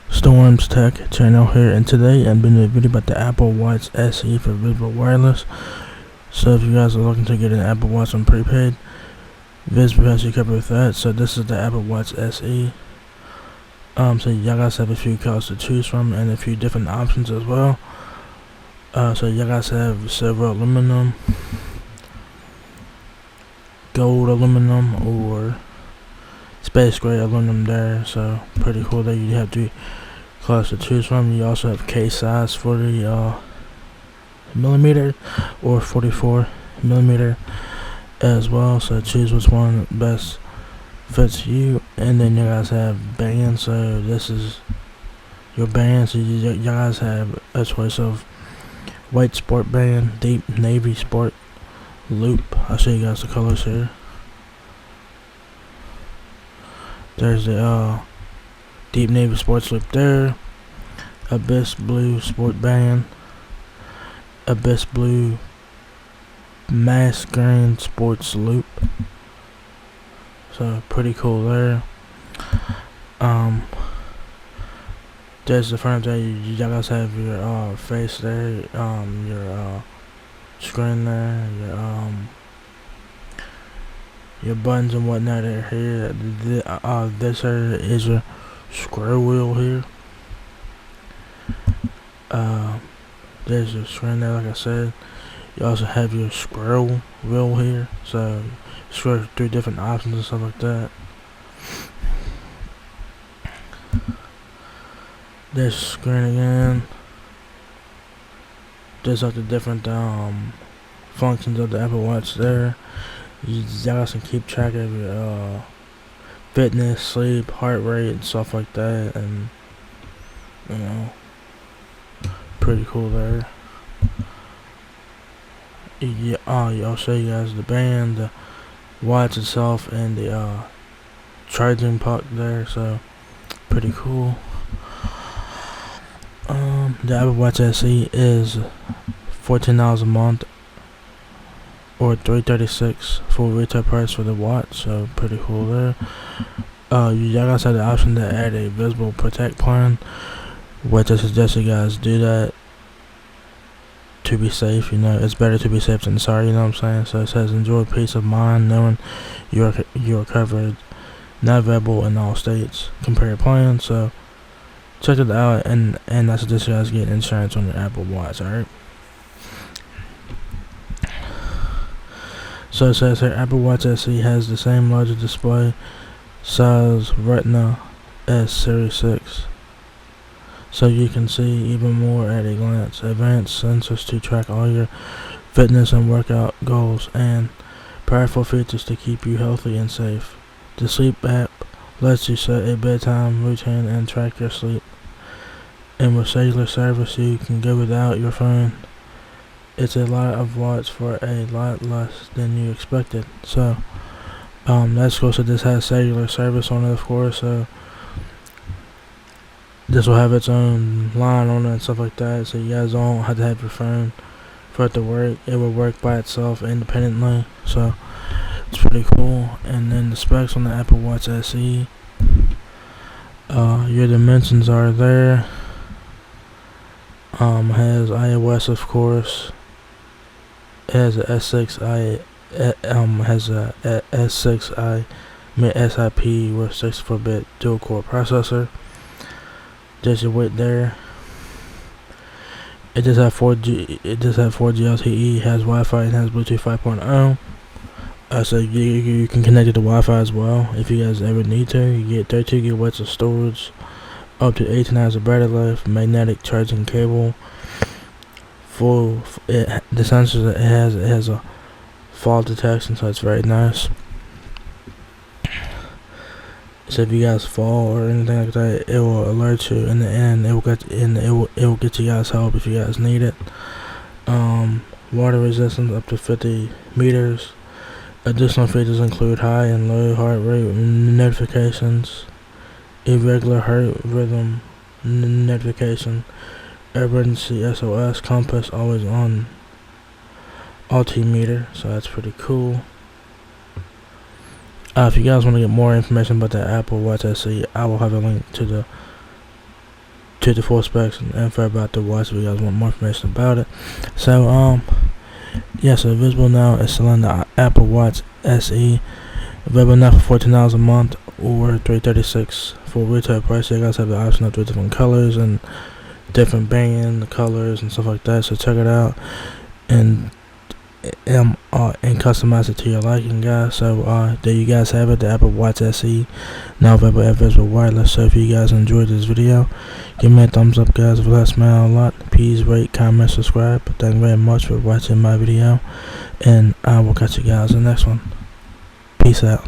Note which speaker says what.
Speaker 1: Storms Tech channel here, and today I'm doing a video about the Apple Watch SE for Visible Wireless. So if you guys are looking to get an Apple Watch on prepaid, Visible has you covered with that. So this is the Apple Watch SE. So y'all guys have a few colors to choose from and a few different options as well. So y'all guys have silver aluminum, gold aluminum, or space gray aluminum there. So pretty cool that you have two colors to choose from. You also have case size 40 millimeter or 44 millimeter as well. So choose which one best fits you. And then you guys have bands. So this is your band. So you guys have a choice of white sport band, deep navy sport loop. I'll show you guys the colors here. There's the deep navy sports loop there, abyss blue sport band, abyss blue mass green sports loop. So pretty cool there. There's the front there. You guys have your face there, your screen there, your buttons and whatnot are here. This here is your scroll wheel here. There's your screen there, like I said. You also have your scroll wheel here, so scroll through different options and stuff like that. There's screen again. There's like the different functions of the Apple Watch there. You guys can keep track of your fitness, sleep, heart rate, and stuff like that, and you know, pretty cool there. Yeah, I'll show you guys the band, the watch itself, and the charging puck there. So pretty cool. The Apple Watch SE is $14 a month, or $336 full retail price for the watch. So pretty cool there. You guys have the option to add a Visible Protect plan, which I suggest you guys do that to be safe. You know, it's better to be safe than sorry. You know what I'm saying? So it says enjoy peace of mind knowing you're covered, not available in all states. Compare plans. So check it out, and I suggest you guys get insurance on your Apple Watch. Alright. So it says here, Apple Watch SE has the same larger display size Retina as Series 6. So you can see even more at a glance. Advanced sensors to track all your fitness and workout goals, and powerful features to keep you healthy and safe. The Sleep app lets you set a bedtime routine and track your sleep. And with cellular service, you can go without your phone. It's a lot of watts for a lot less than you expected. So that's cool. So this has cellular service on it, of course. So this will have its own line on it and stuff like that. So you guys don't have to have your phone for it to work. It will work by itself independently. So it's pretty cool. And then the specs on the Apple Watch SE. Your dimensions are there. Has iOS, of course. It has a S6i, has a S6i SIP with 64-bit dual-core processor. There's your weight there. It does have 4G. It does have 4G LTE. Has Wi-Fi and has Bluetooth 5.0. So you can connect it to Wi-Fi as well if you guys ever need to. You get 32 gigabytes of storage, up to 18 hours of battery life, magnetic charging cable. The sensors that it has a fall detection, so it's very nice. So if you guys fall or anything like that, it will alert you. In the end, it will get you guys help if you guys need it. Water resistance up to 50 meters. Additional features include high and low heart rate notifications, irregular heart rhythm notification, emergency SOS, compass always on, altimeter. So that's pretty cool. If you guys want to get more information about the Apple Watch SE, I will have a link to the full specs and info about the watch if you guys want more information about it. So yeah, so Visible now is selling the Apple Watch SE, available now for $14 a month or $336 for retail price. You guys have the option of 3 different colors and different band colors and stuff like that. So check it out and customize it to your liking, guys. So there you guys have it, the Apple Watch SE, now available at Visible Wireless. So if you guys enjoyed this video, give me a thumbs up, guys. If it helps me out a lot, please rate, comment, subscribe. Thank you very much for watching my video, and I will catch you guys in the next one. Peace out.